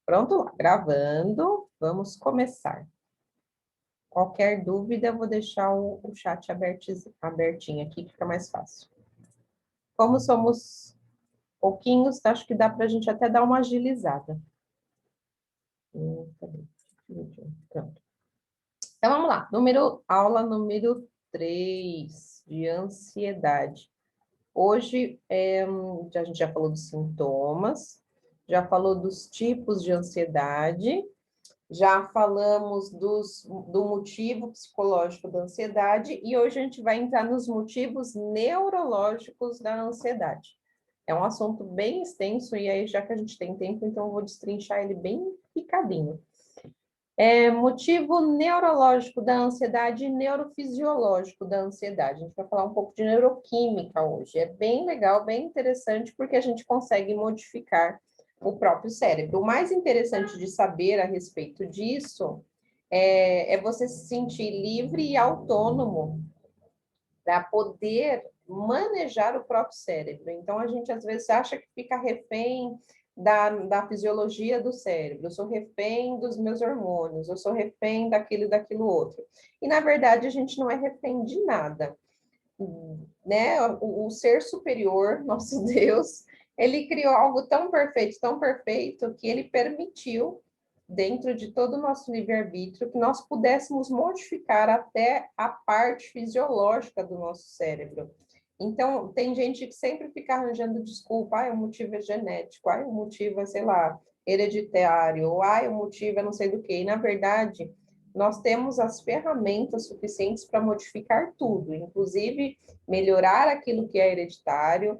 Pronto lá, gravando. Vamos começar. Qualquer dúvida, eu vou deixar o chat abertinho aqui, que fica mais fácil. Como somos pouquinhos, acho que dá para a gente até dar uma agilizada. Pronto. Então, vamos lá. Aula número 3, de ansiedade. Hoje, a gente já falou dos sintomas, já falou dos tipos de ansiedade, já falamos do motivo psicológico da ansiedade, e hoje a gente vai entrar nos motivos neurológicos da ansiedade. É um assunto bem extenso, e aí, já que a gente tem tempo, então eu vou destrinchar ele bem picadinho. Motivo neurológico da ansiedade e neurofisiológico da ansiedade. A gente vai falar um pouco de neuroquímica hoje. É bem legal, bem interessante, porque a gente consegue modificar o próprio cérebro. O mais interessante de saber a respeito disso é você se sentir livre e autônomo para poder manejar o próprio cérebro. Então, a gente às vezes acha que fica refém da fisiologia do cérebro, eu sou refém dos meus hormônios, eu sou refém daquilo e daquilo outro. E, na verdade, a gente não é refém de nada. Né? O ser superior, nosso Deus, ele criou algo tão perfeito, que ele permitiu, dentro de todo o nosso livre-arbítrio, que nós pudéssemos modificar até a parte fisiológica do nosso cérebro. Então, tem gente que sempre fica arranjando desculpa, o motivo é genético, o motivo é, sei lá, hereditário, ou o motivo é não sei do que. E, na verdade, nós temos as ferramentas suficientes para modificar tudo, inclusive melhorar aquilo que é hereditário.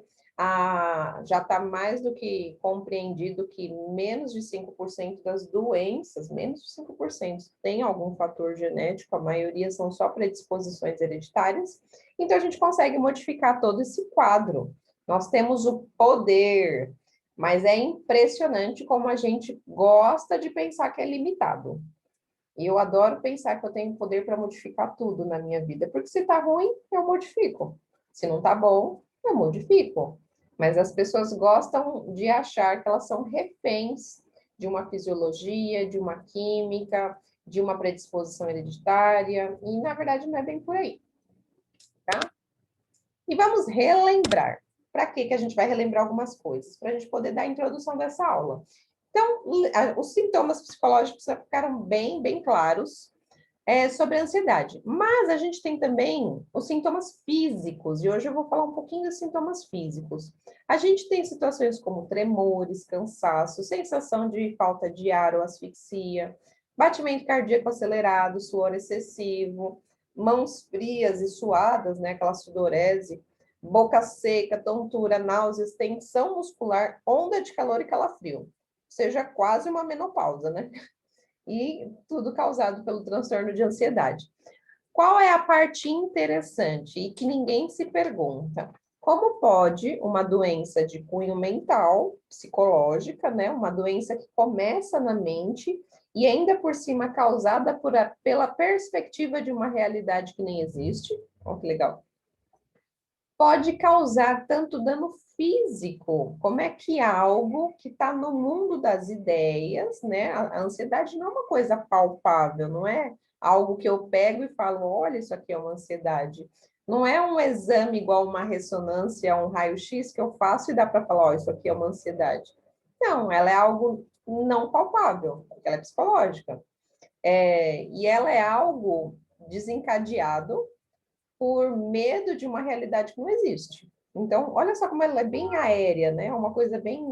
Já está mais do que compreendido que menos de 5% das doenças, menos de 5%, tem algum fator genético, a maioria são só predisposições hereditárias. Então, a gente consegue modificar todo esse quadro. Nós temos o poder, mas é impressionante como a gente gosta de pensar que é limitado. E eu adoro pensar que eu tenho poder para modificar tudo na minha vida, porque se está ruim, eu modifico. Se não está bom, eu modifico. Mas as pessoas gostam de achar que elas são reféns de uma fisiologia, de uma química, de uma predisposição hereditária, e na verdade não é bem por aí, tá? E vamos relembrar. Para que a gente vai relembrar algumas coisas? Para a gente poder dar a introdução dessa aula. Então, os sintomas psicológicos ficaram bem claros sobre a ansiedade. Mas a gente tem também os sintomas físicos, e hoje eu vou falar um pouquinho dos sintomas físicos. A gente tem situações como tremores, cansaço, sensação de falta de ar ou asfixia, batimento cardíaco acelerado, suor excessivo, mãos frias e suadas, né, aquela sudorese, boca seca, tontura, náuseas, tensão muscular, onda de calor e calafrio. Ou seja, quase uma menopausa, né? E tudo causado pelo transtorno de ansiedade. Qual é a parte interessante e que ninguém se pergunta? Como pode uma doença de cunho mental, psicológica, né, uma doença que começa na mente e ainda por cima causada pela perspectiva de uma realidade que nem existe, olha que legal, pode causar tanto dano físico? Como é que algo que está no mundo das ideias, né? A ansiedade não é uma coisa palpável, não é algo que eu pego e falo, olha, isso aqui é uma ansiedade. Não é um exame igual uma ressonância, um raio-x que eu faço e dá para falar, isso aqui é uma ansiedade. Não, ela é algo não palpável, porque ela é psicológica. E ela é algo desencadeado por medo de uma realidade que não existe. Então, olha só como ela é bem aérea, né? Uma coisa bem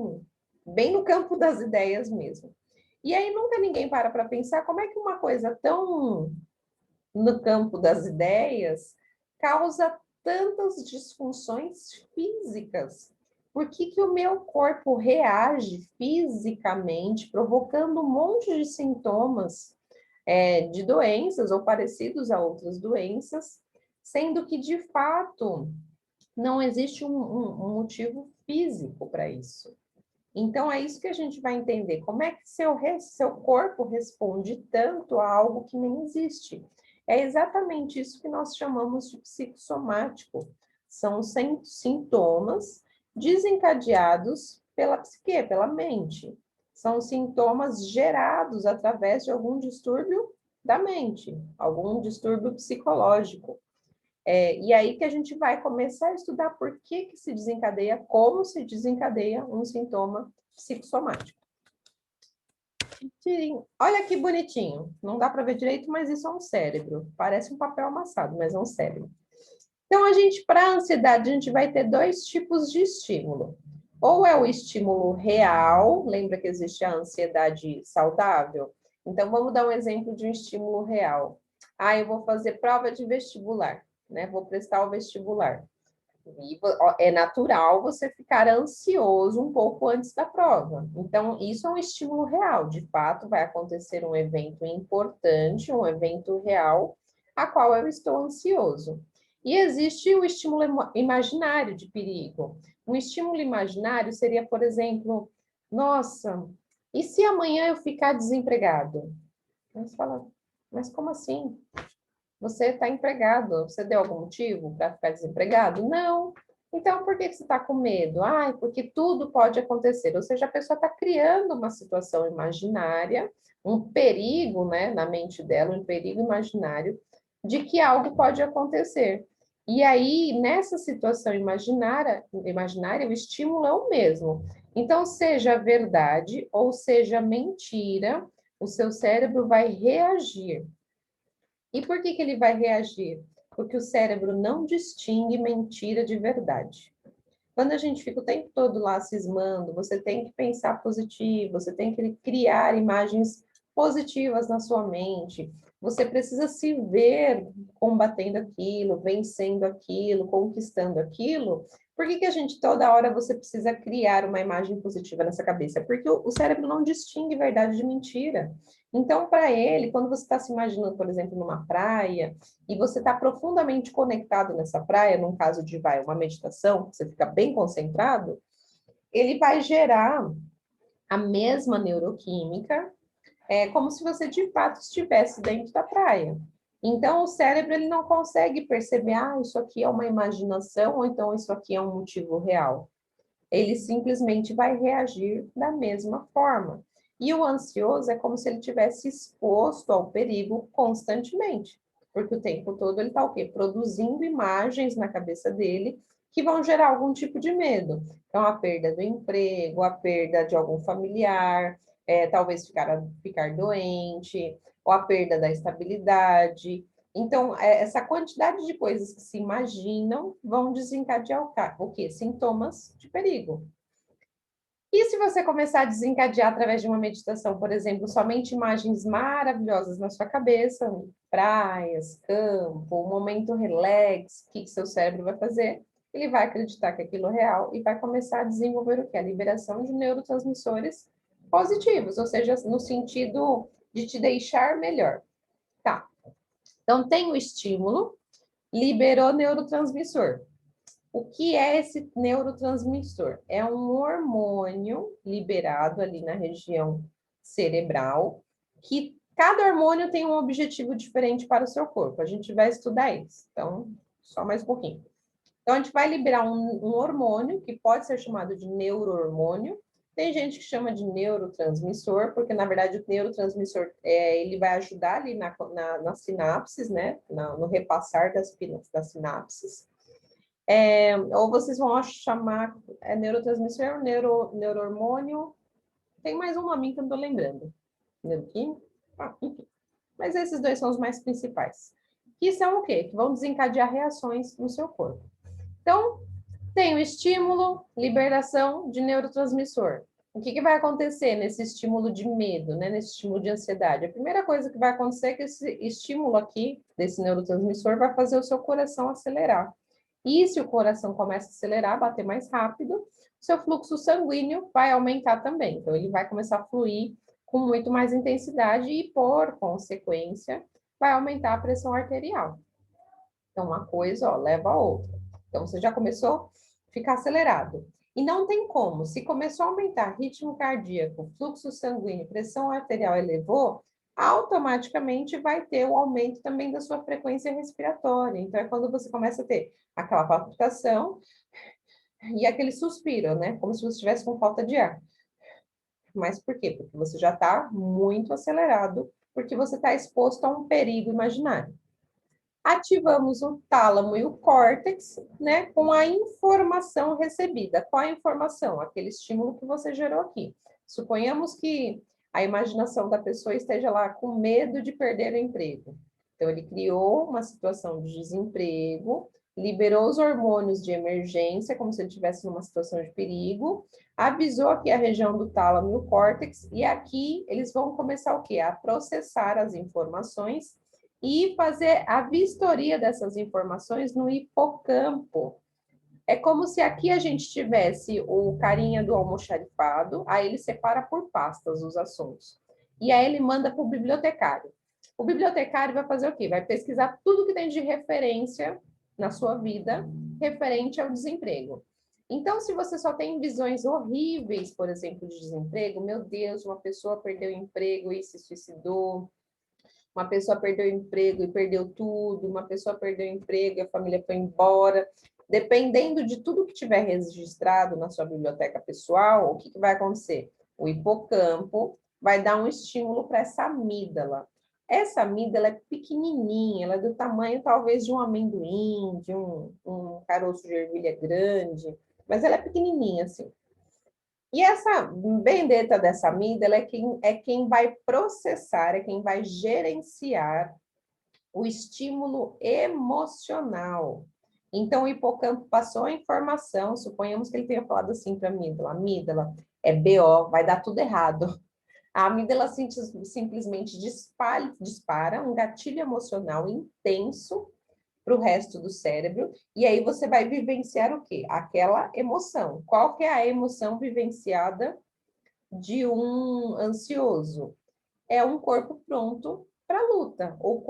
no campo das ideias mesmo. E aí nunca ninguém para pensar como é que uma coisa tão no campo das ideias causa tantas disfunções físicas. Por que o meu corpo reage fisicamente, provocando um monte de sintomas de doenças ou parecidos a outras doenças, sendo que, de fato, não existe um motivo físico para isso. Então, é isso que a gente vai entender. Como é que seu corpo responde tanto a algo que nem existe? É exatamente isso que nós chamamos de psicossomático. São sintomas desencadeados pela psique, pela mente. São sintomas gerados através de algum distúrbio da mente, algum distúrbio psicológico. E aí que a gente vai começar a estudar por que se desencadeia, como se desencadeia um sintoma psicossomático. Olha que bonitinho. Não dá para ver direito, mas isso é um cérebro. Parece um papel amassado, mas é um cérebro. Então, para a ansiedade, a gente vai ter dois tipos de estímulo. Ou é o estímulo real, lembra que existe a ansiedade saudável? Então, vamos dar um exemplo de um estímulo real. Eu vou fazer prova de vestibular, né? Vou prestar o vestibular. E é natural você ficar ansioso um pouco antes da prova. Então, isso é um estímulo real. De fato, vai acontecer um evento importante, um evento real, a qual eu estou ansioso. E existe o estímulo imaginário de perigo. Um estímulo imaginário seria, por exemplo, nossa, e se amanhã eu ficar desempregado? Você fala, mas como assim? Você está empregado, você deu algum motivo para ficar desempregado? Não. Então, por que você está com medo? Porque tudo pode acontecer. Ou seja, a pessoa está criando uma situação imaginária, um perigo, né, na mente dela, um perigo imaginário de que algo pode acontecer. E aí, nessa situação imaginária, o estímulo é o mesmo. Então, seja verdade ou seja mentira, o seu cérebro vai reagir. E por que ele vai reagir? Porque o cérebro não distingue mentira de verdade. Quando a gente fica o tempo todo lá cismando, você tem que pensar positivo, você tem que criar imagens positivas na sua mente. Você precisa se ver combatendo aquilo, vencendo aquilo, conquistando aquilo. Por que a gente toda hora você precisa criar uma imagem positiva nessa cabeça? Porque o cérebro não distingue verdade de mentira. Então, para ele, quando você está se imaginando, por exemplo, numa praia, e você está profundamente conectado nessa praia, num caso de uma meditação, você fica bem concentrado, ele vai gerar a mesma neuroquímica, como se você de fato estivesse dentro da praia. Então, o cérebro ele não consegue perceber, isso aqui é uma imaginação, ou então isso aqui é um motivo real. Ele simplesmente vai reagir da mesma forma. E o ansioso é como se ele tivesse exposto ao perigo constantemente, porque o tempo todo ele está o quê? Produzindo imagens na cabeça dele que vão gerar algum tipo de medo. Então, a perda do emprego, a perda de algum familiar, talvez ficar doente, ou a perda da estabilidade. Então, essa quantidade de coisas que se imaginam vão desencadear o quê? Sintomas de perigo. E se você começar a desencadear através de uma meditação, por exemplo, somente imagens maravilhosas na sua cabeça, praias, campo, um momento relax, o que seu cérebro vai fazer? Ele vai acreditar que aquilo é real e vai começar a desenvolver o quê? A liberação de neurotransmissores positivos, ou seja, no sentido de te deixar melhor. Tá. Então, tem o estímulo, liberou neurotransmissor. O que é esse neurotransmissor? É um hormônio liberado ali na região cerebral, que cada hormônio tem um objetivo diferente para o seu corpo. A gente vai estudar isso. Então, só mais um pouquinho. Então, a gente vai liberar um hormônio, que pode ser chamado de neurohormônio. Tem gente que chama de neurotransmissor, porque, na verdade, o neurotransmissor ele vai ajudar ali nas sinapses, né? No repassar das sinapses. Ou vocês vão chamar neurotransmissor, neurohormônio. Tem mais um nome que eu não estou lembrando. Neuroquímico? Enfim. Mas esses dois são os mais principais. Que são o quê? Que vão desencadear reações no seu corpo. Então, tem o estímulo, liberação de neurotransmissor. O que vai acontecer nesse estímulo de medo, né? Nesse estímulo de ansiedade? A primeira coisa que vai acontecer é que esse estímulo aqui, desse neurotransmissor, vai fazer o seu coração acelerar. E se o coração começa a acelerar, bater mais rápido, seu fluxo sanguíneo vai aumentar também. Então, ele vai começar a fluir com muito mais intensidade e, por consequência, vai aumentar a pressão arterial. Então, uma coisa, leva a outra. Então, você já começou a ficar acelerado. E não tem como. Se começou a aumentar ritmo cardíaco, fluxo sanguíneo, pressão arterial elevou, automaticamente vai ter o aumento também da sua frequência respiratória. Então, é quando você começa a ter aquela palpitação, E aquele suspiro, né? Como se você estivesse com falta de ar. Mas por quê? Porque você já está muito acelerado, porque você está exposto a um perigo imaginário. Ativamos o tálamo e o córtex, né, com a informação recebida. Qual a informação? Aquele estímulo que você gerou aqui. Suponhamos que a imaginação da pessoa esteja lá com medo de perder o emprego. Então, ele criou uma situação de desemprego, liberou os hormônios de emergência, como se ele estivesse numa situação de perigo, avisou aqui a região do tálamo e o córtex, e aqui eles vão começar o quê? A processar as informações e fazer a vistoria dessas informações no hipocampo. É como se aqui a gente tivesse o carinha do almoxarifado, aí ele separa por pastas os assuntos. E aí ele manda para o bibliotecário. O bibliotecário vai fazer o quê? Vai pesquisar tudo que tem de referência na sua vida referente ao desemprego. Então, se você só tem visões horríveis, por exemplo, de desemprego, meu Deus, uma pessoa perdeu o emprego e se suicidou, uma pessoa perdeu o emprego e perdeu tudo, uma pessoa perdeu o emprego e a família foi embora. Dependendo de tudo que tiver registrado na sua biblioteca pessoal, o que vai acontecer? O hipocampo vai dar um estímulo para essa amígdala. Essa amígdala é pequenininha, ela é do tamanho talvez de um amendoim, de um caroço de ervilha grande, mas ela é pequenininha assim. E essa bendeta dessa amígdala é quem vai processar, é quem vai gerenciar o estímulo emocional. Então, o hipocampo passou a informação, suponhamos que ele tenha falado assim para a amígdala é BO, vai dar tudo errado. A amígdala simplesmente dispara um gatilho emocional intenso para o resto do cérebro, e aí você vai vivenciar o quê? Aquela emoção. Qual que é a emoção vivenciada de um ansioso? É um corpo pronto para luta, ou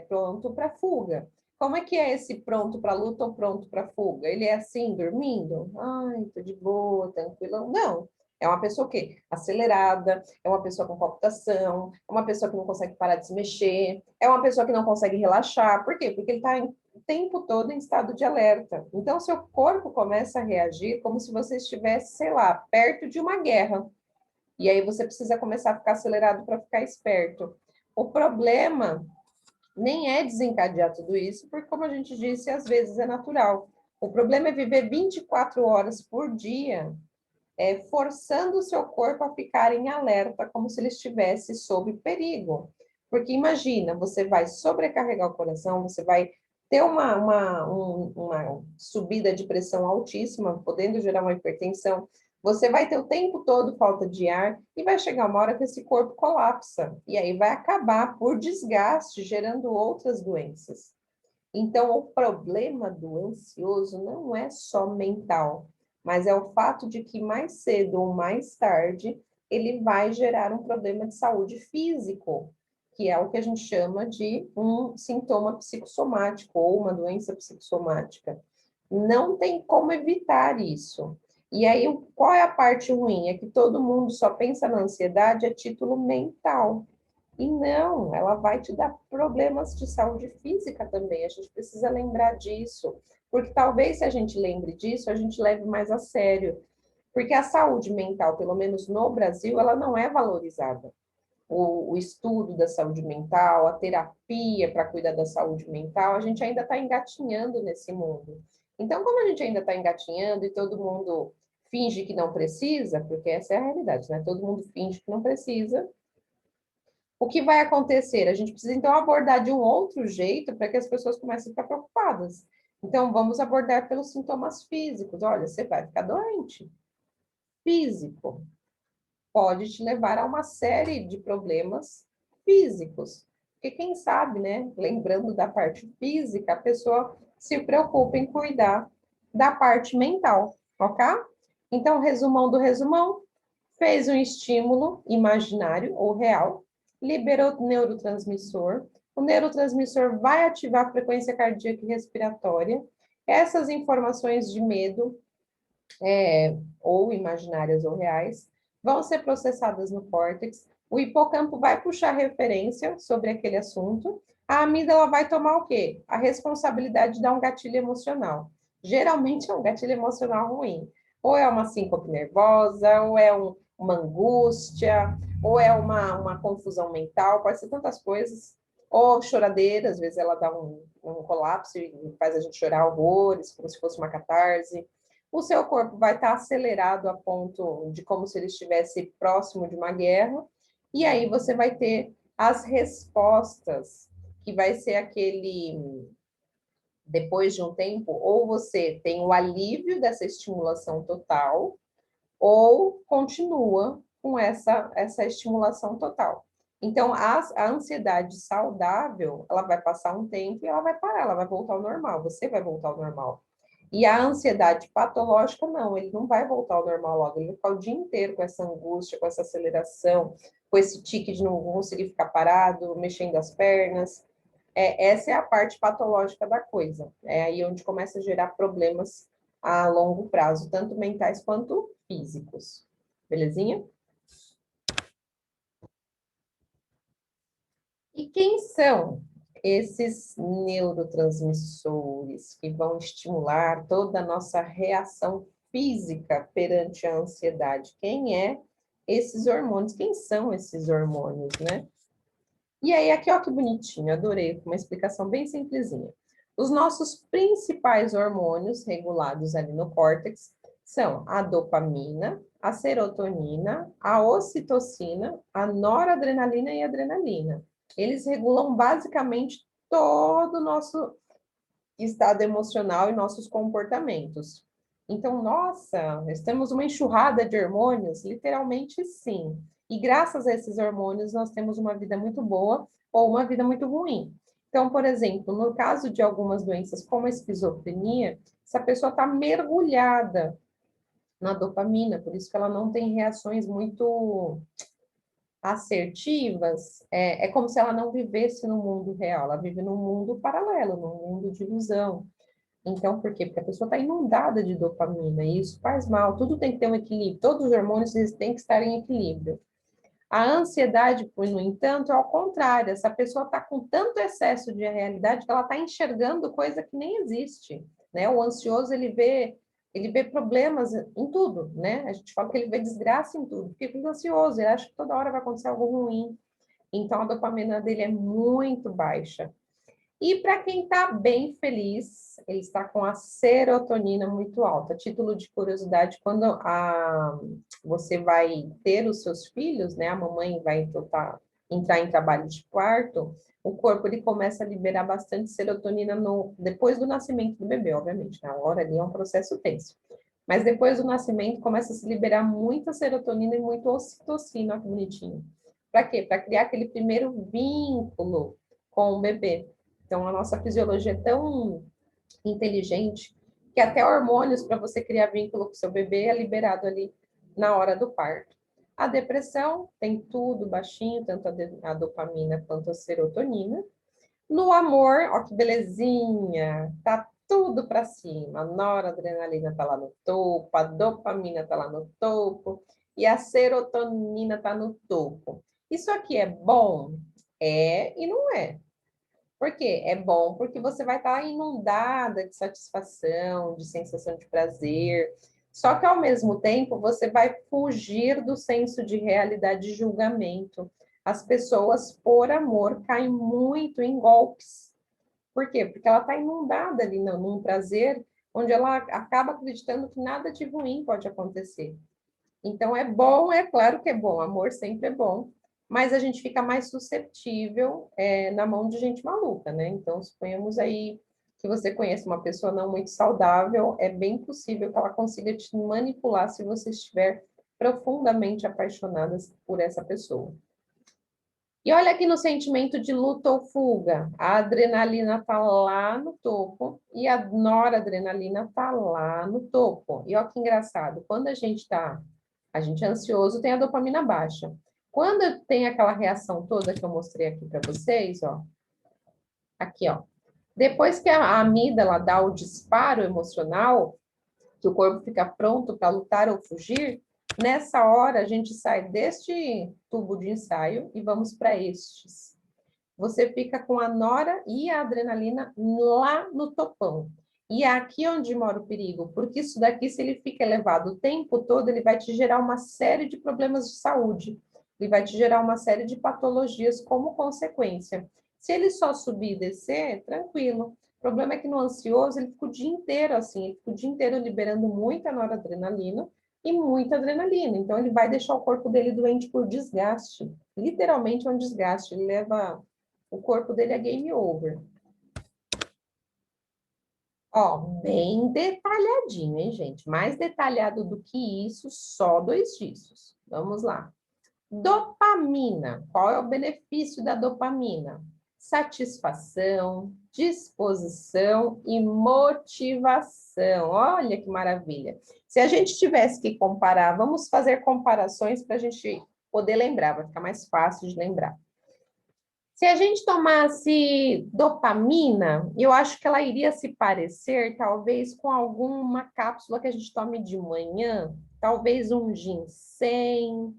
pronto para fuga. Como é que é esse pronto para luta ou pronto para fuga? Ele é assim, dormindo? Ai, tô de boa, tranquilo. Não. É uma pessoa o quê? Acelerada, é uma pessoa com palpitação, é uma pessoa que não consegue parar de se mexer, é uma pessoa que não consegue relaxar. Por quê? Porque ele está o tempo todo em estado de alerta. Então, seu corpo começa a reagir como se você estivesse, sei lá, perto de uma guerra. E aí você precisa começar a ficar acelerado para ficar esperto. O problema nem é desencadear tudo isso, porque, como a gente disse, às vezes é natural. O problema é viver 24 horas por dia, forçando o seu corpo a ficar em alerta, como se ele estivesse sob perigo. Porque imagina, você vai sobrecarregar o coração, você vai ter uma subida de pressão altíssima, podendo gerar uma hipertensão, você vai ter o tempo todo falta de ar e vai chegar uma hora que esse corpo colapsa. E aí vai acabar por desgaste, gerando outras doenças. Então, o problema do ansioso não é só mental, mas é o fato de que mais cedo ou mais tarde ele vai gerar um problema de saúde físico, que é o que a gente chama de um sintoma psicossomático ou uma doença psicossomática. Não tem como evitar isso. E aí, qual é a parte ruim? É que todo mundo só pensa na ansiedade a título mental. E não, ela vai te dar problemas de saúde física também. A gente precisa lembrar disso, porque talvez se a gente lembre disso, a gente leve mais a sério. Porque a saúde mental, pelo menos no Brasil, ela não é valorizada. O estudo da saúde mental, a terapia para cuidar da saúde mental, a gente ainda está engatinhando nesse mundo. Então, como a gente ainda está engatinhando e todo mundo finge que não precisa, porque essa é a realidade, né? Todo mundo finge que não precisa, o que vai acontecer? A gente precisa, então, abordar de um outro jeito para que as pessoas comecem a ficar preocupadas. Então, vamos abordar pelos sintomas físicos. Olha, você vai ficar doente. Físico. Pode te levar a uma série de problemas físicos. Porque quem sabe, né? Lembrando da parte física, a pessoa se preocupa em cuidar da parte mental, ok? Então, resumão do resumão, fez um estímulo imaginário ou real, liberou o neurotransmissor, o neurotransmissor vai ativar a frequência cardíaca e respiratória, essas informações de medo, ou imaginárias ou reais, vão ser processadas no córtex, o hipocampo vai puxar referência sobre aquele assunto, a amígdala vai tomar o quê? A responsabilidade de dar um gatilho emocional. geralmente é um gatilho emocional ruim. Ou é uma síncope nervosa, ou é uma angústia, ou é uma confusão mental, pode ser tantas coisas. Ou choradeira, às vezes ela dá um colapso e faz a gente chorar horrores, como se fosse uma catarse. O seu corpo vai estar acelerado a ponto de como se ele estivesse próximo de uma guerra, e aí você vai ter as respostas, que vai ser aquele, depois de um tempo, ou você tem o alívio dessa estimulação total, ou continua com essa estimulação total. Então, a ansiedade saudável, ela vai passar um tempo e ela vai parar, ela vai voltar ao normal, você vai voltar ao normal. E a ansiedade patológica, não, ele não vai voltar ao normal logo, ele vai ficar o dia inteiro com essa angústia, com essa aceleração, com esse tique de não conseguir ficar parado, mexendo as pernas. Essa é a parte patológica da coisa. É aí onde começa a gerar problemas a longo prazo, tanto mentais quanto físicos. Belezinha? E quem são esses neurotransmissores que vão estimular toda a nossa reação física perante a ansiedade? Quem é esses hormônios? Quem são esses hormônios, né? E aí, aqui, ó, que bonitinho, adorei, uma explicação bem simplesinha. Os nossos principais hormônios regulados ali no córtex são a dopamina, a serotonina, a ocitocina, a noradrenalina e a adrenalina. Eles regulam basicamente todo o nosso estado emocional e nossos comportamentos. Então, nossa, nós temos uma enxurrada de hormônios? Literalmente sim. E graças a esses hormônios, nós temos uma vida muito boa ou uma vida muito ruim. Então, por exemplo, no caso de algumas doenças como a esquizofrenia, essa pessoa está mergulhada na dopamina, por isso que ela não tem reações muito assertivas, é como se ela não vivesse no mundo real, ela vive num mundo paralelo, num mundo de ilusão. Então, por quê? Porque a pessoa está inundada de dopamina e isso faz mal. Tudo tem que ter um equilíbrio. Todos os hormônios eles têm que estar em equilíbrio. A ansiedade, no entanto, é ao contrário. Essa pessoa está com tanto excesso de realidade que ela está enxergando coisa que nem existe, né? O ansioso, ele vê problemas em tudo, né? A gente fala que ele vê desgraça em tudo. Porque ele é ansioso, ele acha que toda hora vai acontecer algo ruim. Então, a dopamina dele é muito baixa. E para quem está bem feliz, ele está com a serotonina muito alta. Título de curiosidade, quando você vai ter os seus filhos, né? A mamãe vai entrar em trabalho de parto, o corpo ele começa a liberar bastante serotonina depois do nascimento do bebê, obviamente. Na hora ali é um processo tenso. Mas depois do nascimento começa a se liberar muita serotonina e muito ocitocina, olha que bonitinho. Para quê? Para criar aquele primeiro vínculo com o bebê. Então, a nossa fisiologia é tão inteligente que até hormônios para você criar vínculo com seu bebê é liberado ali na hora do parto. A depressão tem tudo baixinho, tanto a dopamina quanto a serotonina. No amor, ó que belezinha, tá tudo para cima. A noradrenalina tá lá no topo, a dopamina tá lá no topo e a serotonina tá no topo. Isso aqui é bom? É e não é. Por quê? É bom porque você vai estar inundada de satisfação, de sensação de prazer. Só que, ao mesmo tempo, você vai fugir do senso de realidade e julgamento. As pessoas, por amor, caem muito em golpes. Por quê? Porque ela está inundada ali num prazer onde ela acaba acreditando que nada de ruim pode acontecer. Então, é bom, é claro que é bom, amor sempre é bom, mas a gente fica mais suscetível na mão de gente maluca, né? Então, suponhamos aí que você conheça uma pessoa não muito saudável, é bem possível que ela consiga te manipular se você estiver profundamente apaixonada por essa pessoa. E olha aqui no sentimento de luta ou fuga, a adrenalina está lá no topo e a noradrenalina está lá no topo. E olha que engraçado, quando a gente é ansioso, tem a dopamina baixa. Quando tem aquela reação toda que eu mostrei aqui para vocês, ó, aqui, ó, depois que a amígdala dá o disparo emocional, que o corpo fica pronto para lutar ou fugir, nessa hora a gente sai deste tubo de ensaio e vamos para estes. Você fica com a nora e a adrenalina lá no topão. E é aqui onde mora o perigo, porque isso daqui, se ele fica elevado o tempo todo, ele vai te gerar uma série de problemas de saúde. Ele vai te gerar uma série de patologias como consequência. Se ele só subir e descer, tranquilo. O problema é que no ansioso, ele fica o dia inteiro assim, ele fica o dia inteiro liberando muita noradrenalina e muita adrenalina. Então, ele vai deixar o corpo dele doente por desgaste. Literalmente é um desgaste. Ele leva o corpo dele a game over. Ó, bem detalhadinho, hein, gente? Mais detalhado do que isso, só 2 dígitos. Vamos lá. Dopamina. Qual é o benefício da dopamina? Satisfação, disposição e motivação. Olha que maravilha. Se a gente tivesse que comparar, vamos fazer comparações para a gente poder lembrar, vai ficar mais fácil de lembrar. Se a gente tomasse dopamina, eu acho que ela iria se parecer, talvez, com alguma cápsula que a gente tome de manhã, talvez um ginseng.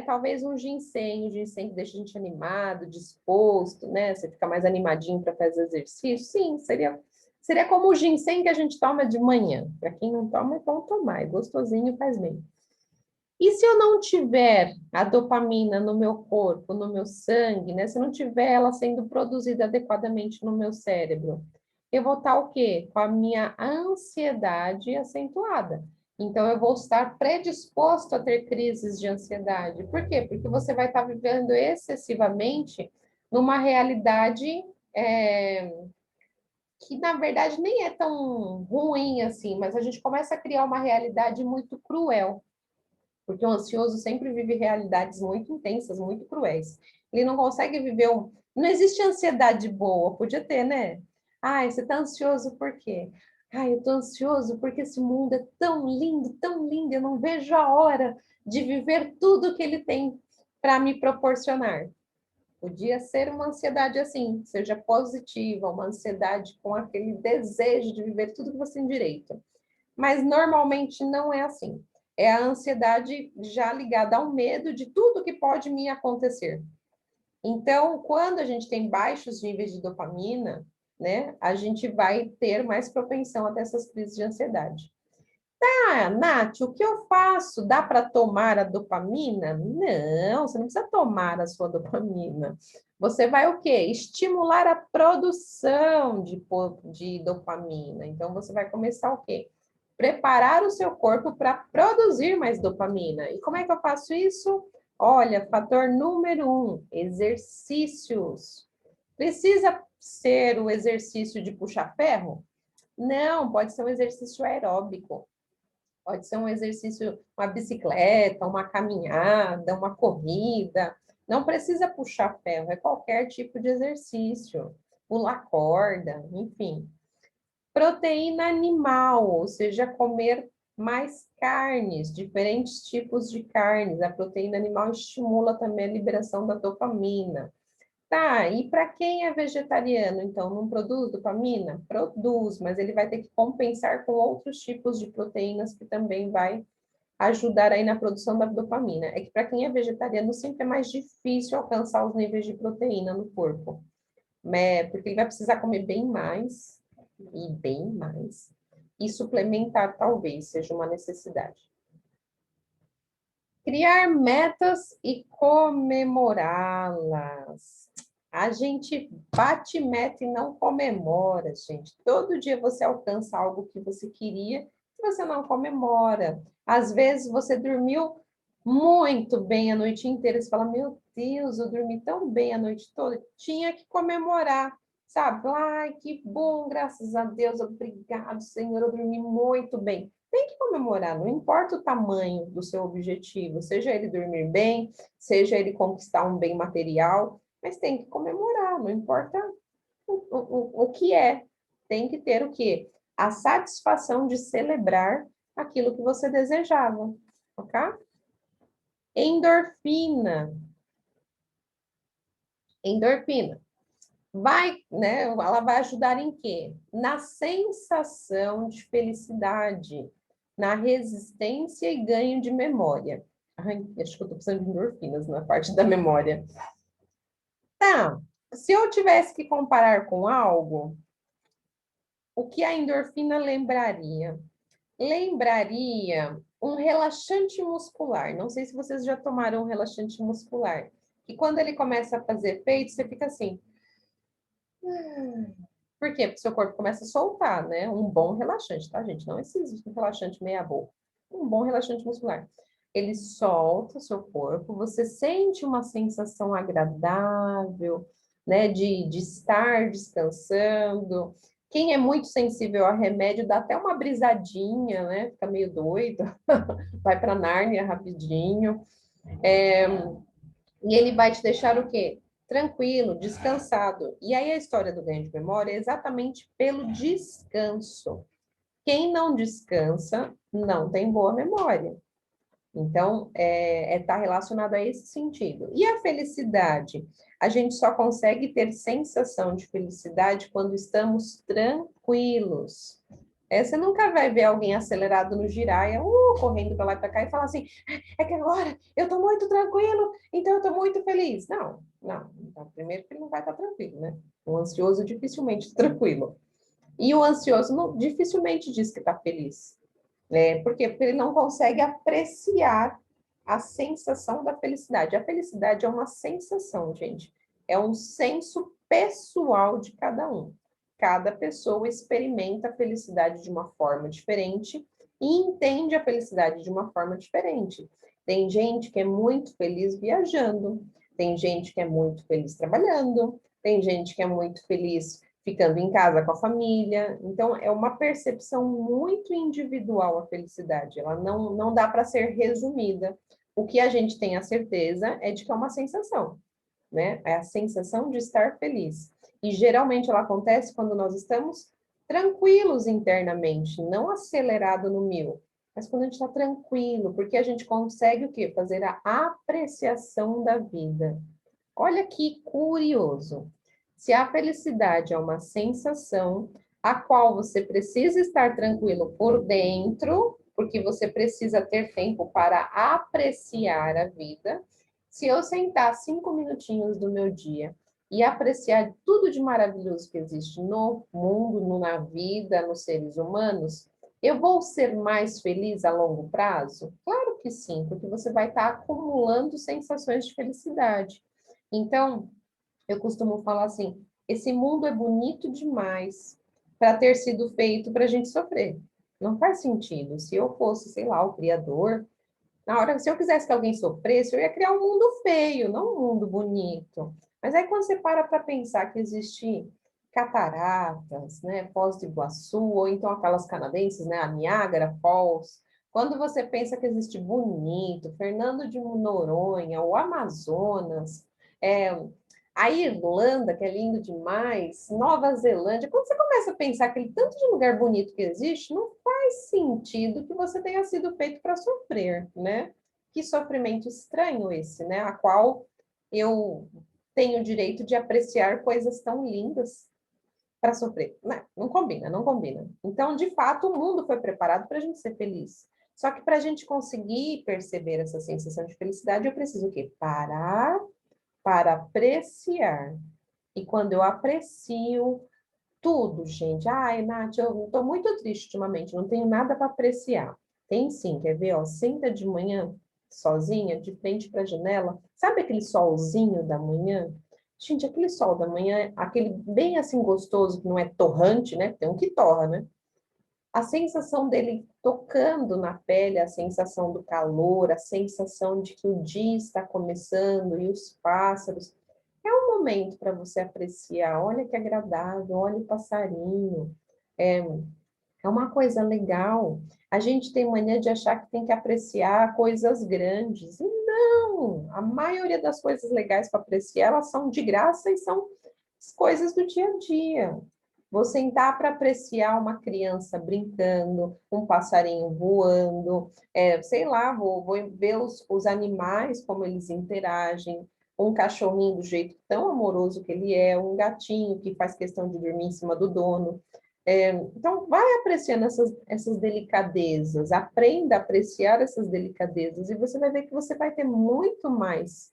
Talvez um ginseng que deixa a gente animado, disposto, né? Você fica mais animadinho para fazer exercício. Sim, seria como o ginseng que a gente toma de manhã. Para quem não toma, é bom tomar, é gostosinho, faz bem. E se eu não tiver a dopamina no meu corpo, no meu sangue, né? Se eu não tiver ela sendo produzida adequadamente no meu cérebro, eu vou estar o quê? Com a minha ansiedade acentuada. Então, eu vou estar predisposto a ter crises de ansiedade. Por quê? Porque você vai estar vivendo excessivamente numa realidade é, que, na verdade, nem é tão ruim assim, mas a gente começa a criar uma realidade muito cruel. Porque o ansioso sempre vive realidades muito intensas, muito cruéis. Ele não consegue viver um. Não existe ansiedade boa, podia ter, né? Ai, você tá ansioso por quê? Ai, eu tô ansioso porque esse mundo é tão lindo, eu não vejo a hora de viver tudo que ele tem para me proporcionar. Podia ser uma ansiedade assim, seja positiva, uma ansiedade com aquele desejo de viver tudo que você tem direito. Mas normalmente não é assim. É a ansiedade já ligada ao medo de tudo que pode me acontecer. Então, quando a gente tem baixos níveis de dopamina, né, a gente vai ter mais propensão a ter essas crises de ansiedade. Ah, Nath, o que eu faço? Dá para tomar a dopamina? Não, você não precisa tomar a sua dopamina. Você vai o quê? Estimular a produção de dopamina. Então, você vai começar o quê? Preparar o seu corpo para produzir mais dopamina. E como é que eu faço isso? Olha, fator número 1, exercícios. Precisa ser o exercício de puxar ferro? Não, pode ser um exercício aeróbico. Pode ser um exercício, uma bicicleta, uma caminhada, uma corrida. Não precisa puxar ferro, é qualquer tipo de exercício. Pular corda, enfim. Proteína animal, ou seja, comer mais carnes, diferentes tipos de carnes. A proteína animal estimula também a liberação da dopamina. Tá, e para quem é vegetariano, então, não produz dopamina? Produz, mas ele vai ter que compensar com outros tipos de proteínas que também vai ajudar aí na produção da dopamina. É que para quem é vegetariano sempre é mais difícil alcançar os níveis de proteína no corpo, né? Porque ele vai precisar comer bem mais, e bem mais, e suplementar talvez seja uma necessidade. Criar metas e comemorá-las. A gente bate meta e não comemora, gente. Todo dia você alcança algo que você queria e você não comemora. Às vezes você dormiu muito bem a noite inteira, você fala, meu Deus, eu dormi tão bem a noite toda. Tinha que comemorar, sabe? Ai, que bom, graças a Deus, obrigado, Senhor, eu dormi muito bem. Tem que comemorar, não importa o tamanho do seu objetivo, seja ele dormir bem, seja ele conquistar um bem material, mas tem que comemorar, não importa o que é. Tem que ter o quê? A satisfação de celebrar aquilo que você desejava, ok? Endorfina. Endorfina. Vai, né? Ela vai ajudar em quê? Na sensação de felicidade, na resistência e ganho de memória. Ai, acho que eu tô precisando de endorfinas na parte da memória. Tá, se eu tivesse que comparar com algo, O que a endorfina lembraria? Lembraria um relaxante muscular. Não sei se vocês já tomaram um relaxante muscular. E quando ele começa a fazer efeito, você fica assim. Por quê? Porque seu corpo começa a soltar, né? Um bom relaxante, tá, gente? Não esse relaxante meia boca. Um bom relaxante muscular. Ele solta o seu corpo, você sente uma sensação agradável, né? De estar descansando. Quem é muito sensível a remédio dá até uma brisadinha, né? Fica meio doido, vai para Nárnia rapidinho. E ele vai te deixar o quê? Tranquilo, descansado. E aí a história do ganho de memória é exatamente pelo descanso. Quem não descansa não tem boa memória. Então, está relacionado a esse sentido. E a felicidade? A gente só consegue ter sensação de felicidade quando estamos tranquilos. Você nunca vai ver alguém acelerado no giraia, correndo para lá e para cá e falar assim, é que agora eu estou muito tranquilo, então eu estou muito feliz. Não, não. Então, primeiro que ele não vai estar tranquilo, né? O ansioso dificilmente está tranquilo. E o ansioso dificilmente diz que está feliz. Por quê? Porque ele não consegue apreciar a sensação da felicidade. A felicidade é uma sensação, gente. É um senso pessoal de cada um. Cada pessoa experimenta a felicidade de uma forma diferente e entende a felicidade de uma forma diferente. Tem gente que é muito feliz viajando, tem gente que é muito feliz trabalhando, tem gente que é muito feliz ficando em casa com a família. Então, é uma percepção muito individual a felicidade. Ela não dá para ser resumida. O que a gente tem a certeza é de que é uma sensação, né? É a sensação de estar feliz. E geralmente ela acontece quando nós estamos tranquilos internamente, não acelerado no mil, mas quando a gente está tranquilo, porque a gente consegue o quê? Fazer a apreciação da vida. Olha que curioso. Se a felicidade é uma sensação a qual você precisa estar tranquilo por dentro, porque você precisa ter tempo para apreciar a vida, se eu sentar 5 minutinhos do meu dia e apreciar tudo de maravilhoso que existe no mundo, na vida, nos seres humanos, eu vou ser mais feliz a longo prazo? Claro que sim, porque você vai estar acumulando sensações de felicidade. Então, eu costumo falar assim: esse mundo é bonito demais para ter sido feito para a gente sofrer. Não faz sentido. Se eu fosse, sei lá, o criador, na hora, se eu quisesse que alguém sofresse, eu ia criar um mundo feio, não um mundo bonito. Mas aí quando você para pensar que existe cataratas, né, Foz do Iguaçu, ou então aquelas canadenses, né, a Niagara Falls, quando você pensa que existe Bonito, Fernando de Noronha, o Amazonas, é, a Irlanda, que é lindo demais, Nova Zelândia, quando você começa a pensar aquele tanto de lugar bonito que existe, não faz sentido que você tenha sido feito para sofrer, né? Que sofrimento estranho esse, né? A qual eu tenho o direito de apreciar coisas tão lindas para sofrer. Não combina, não combina. Então, de fato, o mundo foi preparado para a gente ser feliz. Só que para a gente conseguir perceber essa sensação de felicidade, eu preciso o quê? Parar para apreciar. E quando eu aprecio tudo, gente. Ai, Nath, eu estou muito triste ultimamente, não tenho nada para apreciar. Tem sim, quer ver? Ó, senta de manhã, sozinha, de frente para a janela. Sabe aquele solzinho da manhã? Gente, aquele sol da manhã, aquele bem assim gostoso, que não é torrante, né? Tem um que torra, né? A sensação dele tocando na pele, a sensação do calor, a sensação de que o dia está começando e os pássaros. É um momento para você apreciar. Olha que agradável, olha o passarinho. É, é uma coisa legal. A gente tem mania de achar que tem que apreciar coisas grandes. E não! A maioria das coisas legais para apreciar, elas são de graça e são as coisas do dia a dia. Vou sentar para apreciar uma criança brincando, um passarinho voando, sei lá, vou ver os animais, como eles interagem, um cachorrinho do jeito tão amoroso que ele é, um gatinho que faz questão de dormir em cima do dono. Então, vai apreciando essas delicadezas, aprenda a apreciar essas delicadezas, e você vai ver que você vai ter muito mais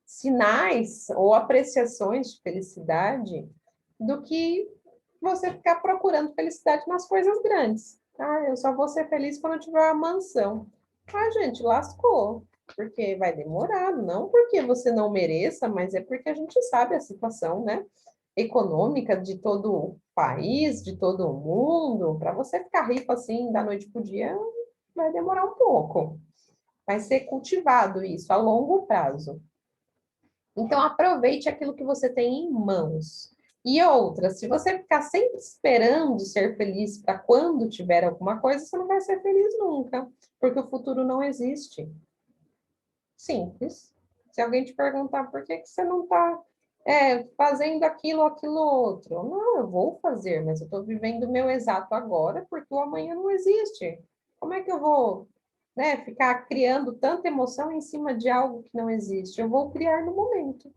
sinais ou apreciações de felicidade do que você ficar procurando felicidade nas coisas grandes. Ah, eu só vou ser feliz quando eu tiver uma mansão. Ah, gente, lascou. Porque vai demorar, não porque você não mereça, mas é porque a gente sabe a situação, né, econômica de todo o país, de todo o mundo. Para você ficar rico assim da noite para o dia, vai demorar um pouco. Vai ser cultivado isso a longo prazo. Então, aproveite aquilo que você tem em mãos. E outra, se você ficar sempre esperando ser feliz para quando tiver alguma coisa, você não vai ser feliz nunca, porque o futuro não existe. Simples. Se alguém te perguntar por que você não está fazendo aquilo, aquilo outro. Não, eu vou fazer, mas eu estou vivendo o meu exato agora, porque o amanhã não existe. Como é que eu vou, né, ficar criando tanta emoção em cima de algo que não existe? Eu vou criar no momento.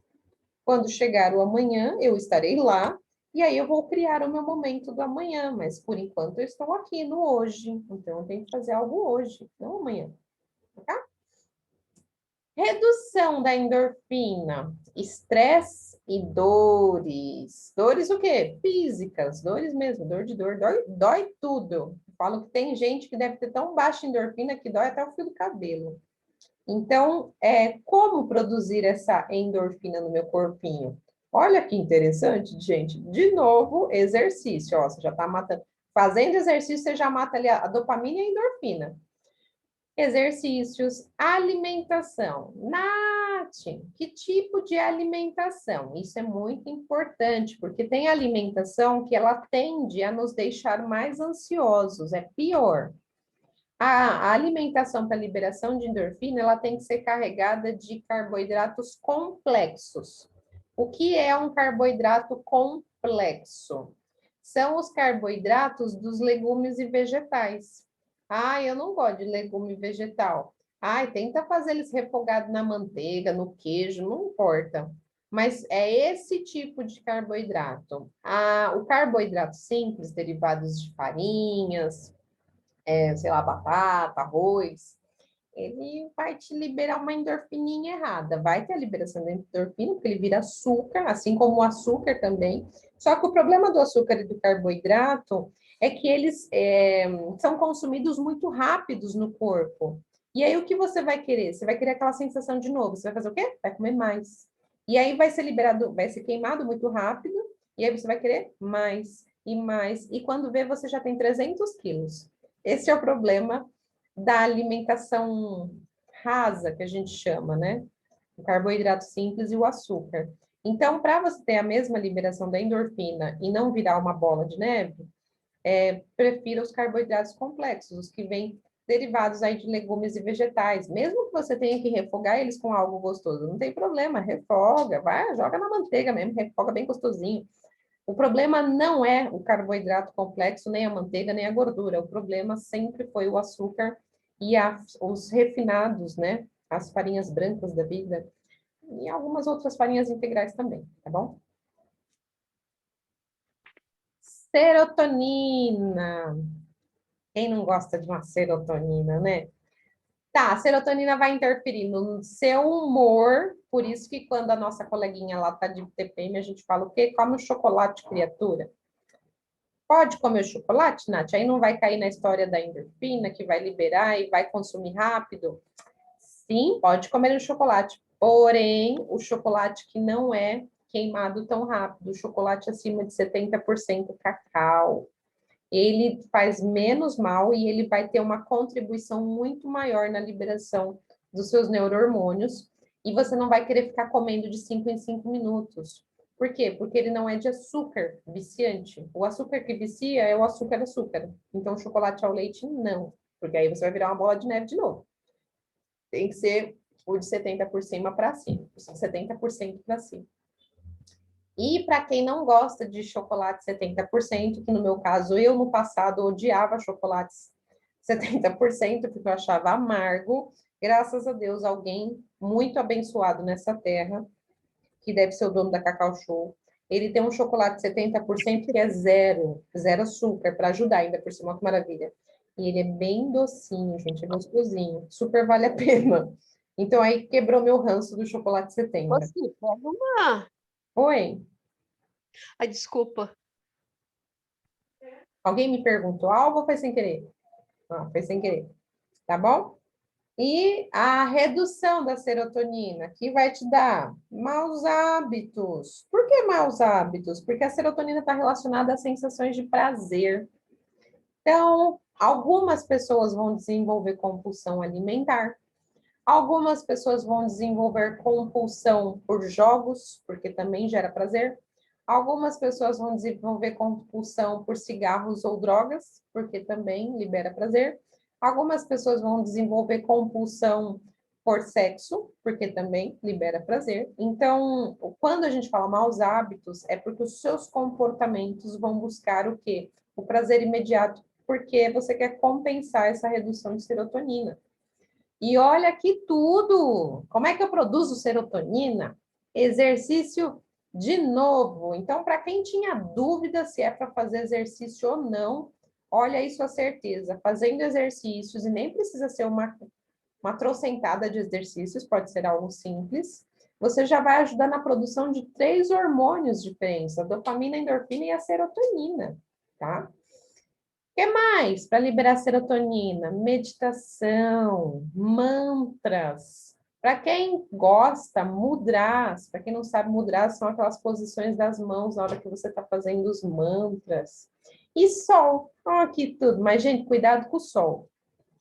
Quando chegar o amanhã, eu estarei lá, e aí eu vou criar o meu momento do amanhã, mas por enquanto eu estou aqui no hoje, então eu tenho que fazer algo hoje, não amanhã. Tá? Redução da endorfina, estresse e dores. Dores o quê? Físicas, dores mesmo, dor de dor, dói tudo. Eu falo que tem gente que deve ter tão baixa endorfina que dói até o fio do cabelo. Então, como produzir essa endorfina no meu corpinho? Olha que interessante, gente. De novo, exercício. Ó, você já está matando. Fazendo exercício, você já mata ali a dopamina e a endorfina. Exercícios, alimentação. Nath, que tipo de alimentação? Isso é muito importante, porque tem alimentação que ela tende a nos deixar mais ansiosos, é pior. A alimentação para liberação de endorfina, ela tem que ser carregada de carboidratos complexos. O que é um carboidrato complexo? São os carboidratos dos legumes e vegetais. Ah, eu não gosto de legume vegetal. Ai, tenta fazer eles refogados na manteiga, no queijo, não importa. Mas é esse tipo de carboidrato. O carboidrato simples, derivados de farinhas, sei lá, batata, arroz, ele vai te liberar uma endorfininha errada. Vai ter a liberação da endorfina, porque ele vira açúcar, assim como o açúcar também. Só que o problema do açúcar e do carboidrato é que eles são consumidos muito rápidos no corpo. E aí, o que você vai querer? Você vai querer aquela sensação de novo. Você vai fazer o quê? Vai comer mais. E aí vai ser liberado, vai ser queimado muito rápido, e aí você vai querer mais e mais. E quando vê, você já tem 300 quilos. Esse é o problema da alimentação rasa, que a gente chama, né? O carboidrato simples e o açúcar. Então, para você ter a mesma liberação da endorfina e não virar uma bola de neve, prefira os carboidratos complexos, os que vêm derivados aí de legumes e vegetais. Mesmo que você tenha que refogar eles com algo gostoso, não tem problema, refoga, vai, joga na manteiga mesmo, refoga bem gostosinho. O problema não é o carboidrato complexo, nem a manteiga, nem a gordura. O problema sempre foi o açúcar e os refinados, né? As farinhas brancas da vida e algumas outras farinhas integrais também, tá bom? Serotonina. Quem não gosta de uma serotonina, né? Tá, a serotonina vai interferir no seu humor, por isso que quando a nossa coleguinha lá tá de TPM, a gente fala o quê? Come o chocolate, criatura. Pode comer chocolate, Nath? Aí não vai cair na história da endorfina, que vai liberar e vai consumir rápido? Sim, pode comer o chocolate. Porém, o chocolate que não é queimado tão rápido, o chocolate acima de 70% cacau, ele faz menos mal e ele vai ter uma contribuição muito maior na liberação dos seus neurohormônios. E você não vai querer ficar comendo de 5 em 5 minutos. Por quê? Porque ele não é de açúcar viciante. O açúcar que vicia é o açúcar. Então, o chocolate ao leite, não. Porque aí você vai virar uma bola de neve de novo. Tem que ser o de 70 por cima para cima. 70% para cima. E para quem não gosta de chocolate 70%, que no meu caso eu no passado odiava chocolates 70%, porque eu achava amargo, graças a Deus, alguém muito abençoado nessa terra, que deve ser o dono da Cacau Show, ele tem um chocolate 70% que é zero açúcar, para ajudar ainda por cima, que maravilha. E ele é bem docinho, gente, é gostosinho, super vale a pena. Então aí quebrou meu ranço do chocolate 70. Você pega uma. Oi? Ai, desculpa. Alguém me perguntou algo ou foi sem querer? Não, foi sem querer. Tá bom? E a redução da serotonina, que vai te dar maus hábitos. Por que maus hábitos? Porque a serotonina está relacionada às sensações de prazer. Então, algumas pessoas vão desenvolver compulsão alimentar. Algumas pessoas vão desenvolver compulsão por jogos, porque também gera prazer. Algumas pessoas vão desenvolver compulsão por cigarros ou drogas, porque também libera prazer. Algumas pessoas vão desenvolver compulsão por sexo, porque também libera prazer. Então, quando a gente fala maus hábitos, é porque os seus comportamentos vão buscar o quê? O prazer imediato, porque você quer compensar essa redução de serotonina. E olha aqui tudo! Como é que eu produzo serotonina? Exercício de novo. Então, para quem tinha dúvida se é para fazer exercício ou não, olha aí sua certeza. Fazendo exercícios, e nem precisa ser uma trocentada de exercícios, pode ser algo simples, você já vai ajudar na produção de 3 hormônios diferentes, a dopamina, a endorfina e a serotonina, tá? O que mais para liberar serotonina? Meditação, mantras. Para quem gosta, mudras. Para quem não sabe, mudras são aquelas posições das mãos na hora que você está fazendo os mantras. E sol. Olha aqui tudo. Mas, gente, cuidado com o sol.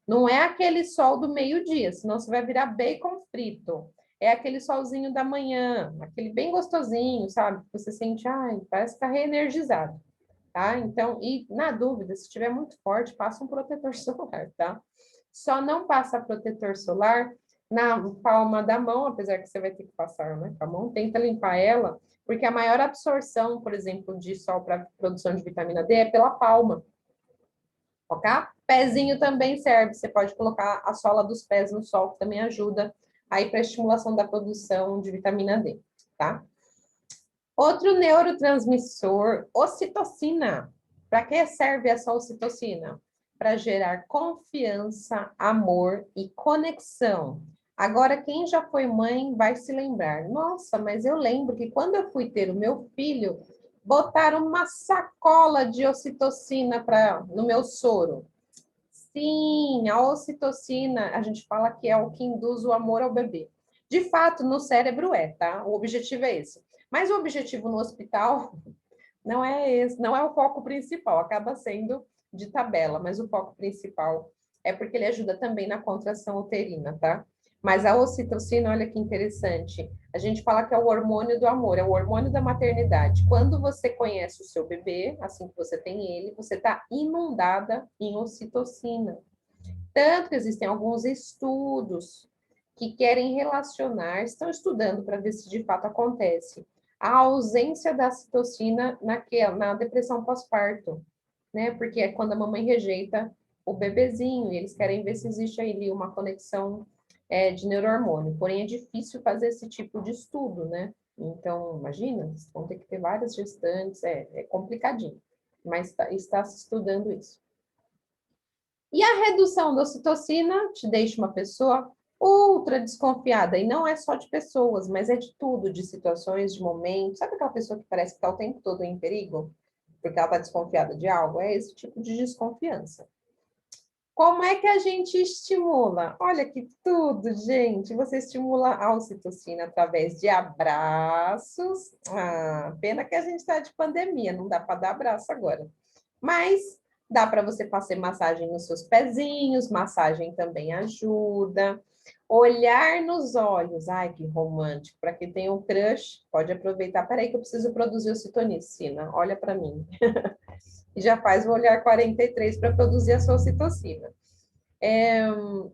Não é aquele sol do meio-dia, senão você vai virar bacon frito. É aquele solzinho da manhã, aquele bem gostosinho, sabe? Você sente, ai, parece que está reenergizado. Tá? Então, e na dúvida, se estiver muito forte, passa um protetor solar, tá? Só não passa protetor solar na palma da mão, apesar que você vai ter que passar, né, com a mão, tenta limpar ela, porque a maior absorção, por exemplo, de sol para produção de vitamina D é pela palma, ok? Pezinho também serve, você pode colocar a sola dos pés no sol, que também ajuda aí para estimulação da produção de vitamina D, tá? Outro neurotransmissor, ocitocina. Para que serve essa ocitocina? Para gerar confiança, amor e conexão. Agora, quem já foi mãe vai se lembrar. Nossa, mas eu lembro que quando eu fui ter o meu filho, botaram uma sacola de ocitocina no meu soro. Sim, a ocitocina, a gente fala que é o que induz o amor ao bebê. De fato, no cérebro tá? O objetivo é esse. Mas o objetivo no hospital não é esse, não é o foco principal, acaba sendo de tabela, mas o foco principal é porque ele ajuda também na contração uterina, tá? Mas a ocitocina, olha que interessante, a gente fala que é o hormônio do amor, é o hormônio da maternidade. Quando você conhece o seu bebê, assim que você tem ele, você está inundada em ocitocina. Tanto que existem alguns estudos que querem relacionar, estão estudando para ver se de fato acontece, a ausência da citocina na depressão pós-parto, né? Porque é quando a mamãe rejeita o bebezinho, e eles querem ver se existe ali uma conexão de neurohormônio. Porém, é difícil fazer esse tipo de estudo, né? Então, imagina, vão ter que ter várias gestantes, é complicadinho, mas está se estudando isso. E a redução da ocitocina te deixa uma pessoa ultra desconfiada, e não é só de pessoas, mas é de tudo, de situações, de momentos. Sabe aquela pessoa que parece que está o tempo todo em perigo? Porque ela está desconfiada de algo? É esse tipo de desconfiança. Como é que a gente estimula? Olha que tudo, gente. Você estimula a ocitocina através de abraços. Ah, pena que a gente está de pandemia, não dá para dar abraço agora. Mas dá para você fazer massagem nos seus pezinhos, massagem também ajuda. Olhar nos olhos, ai que romântico. Para quem tem um crush, pode aproveitar. Peraí que eu preciso produzir ocitocina. Olha para mim. E já faz o olhar 43 para produzir a sua ocitocina.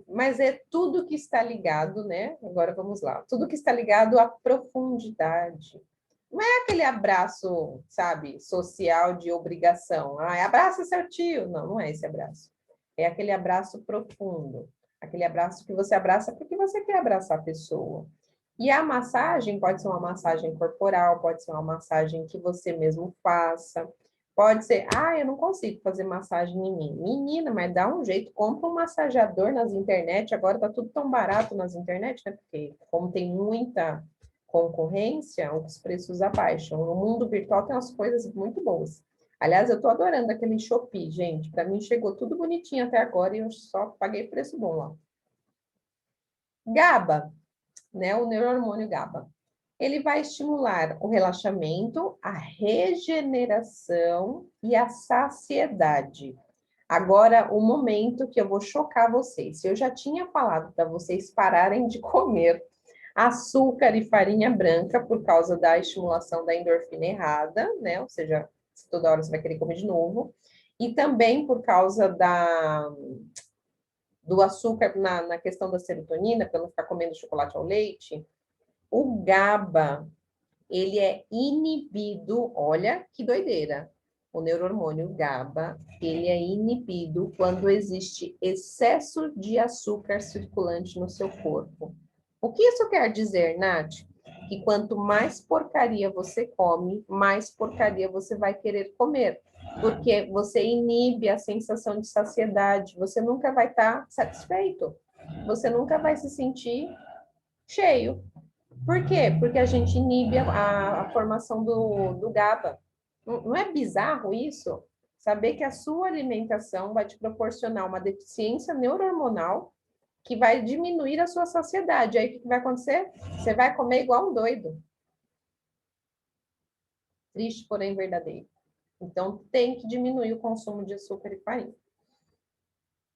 Mas é tudo que está ligado, né? Agora vamos lá. Tudo que está ligado à profundidade. Não é aquele abraço, sabe, social de obrigação. Ah, abraça seu tio. Não, não é esse abraço. É aquele abraço profundo. Aquele abraço que você abraça porque você quer abraçar a pessoa. E a massagem pode ser uma massagem corporal, pode ser uma massagem que você mesmo faça. Pode ser, eu não consigo fazer massagem em mim. Menina, mas dá um jeito, compra um massageador nas internet. Agora tá tudo tão barato nas internet, né? Porque como tem muita concorrência, os preços abaixam. No mundo virtual tem umas coisas muito boas. Aliás, eu tô adorando aquele Shopee, gente. Para mim chegou tudo bonitinho até agora e eu só paguei preço bom lá. GABA, né? O neurohormônio GABA. Ele vai estimular o relaxamento, a regeneração e a saciedade. Agora, o momento que eu vou chocar vocês. Eu já tinha falado para vocês pararem de comer açúcar e farinha branca por causa da estimulação da endorfina errada, né? Ou seja, toda hora você vai querer comer de novo. E também por causa do açúcar na questão da serotonina, para não ficar comendo chocolate ao leite. O GABA, ele é inibido, olha que doideira. O neurohormônio GABA, ele é inibido quando existe excesso de açúcar circulante no seu corpo. O que isso quer dizer, Nath? Que quanto mais porcaria você come, mais porcaria você vai querer comer. Porque você inibe a sensação de saciedade, você nunca vai estar satisfeito. Você nunca vai se sentir cheio. Por quê? Porque a gente inibe a formação do GABA. Não é bizarro isso? Saber que a sua alimentação vai te proporcionar uma deficiência neurohormonal que vai diminuir a sua saciedade. Aí o que vai acontecer? Você vai comer igual um doido. Triste, porém verdadeiro. Então, tem que diminuir o consumo de açúcar e farinha.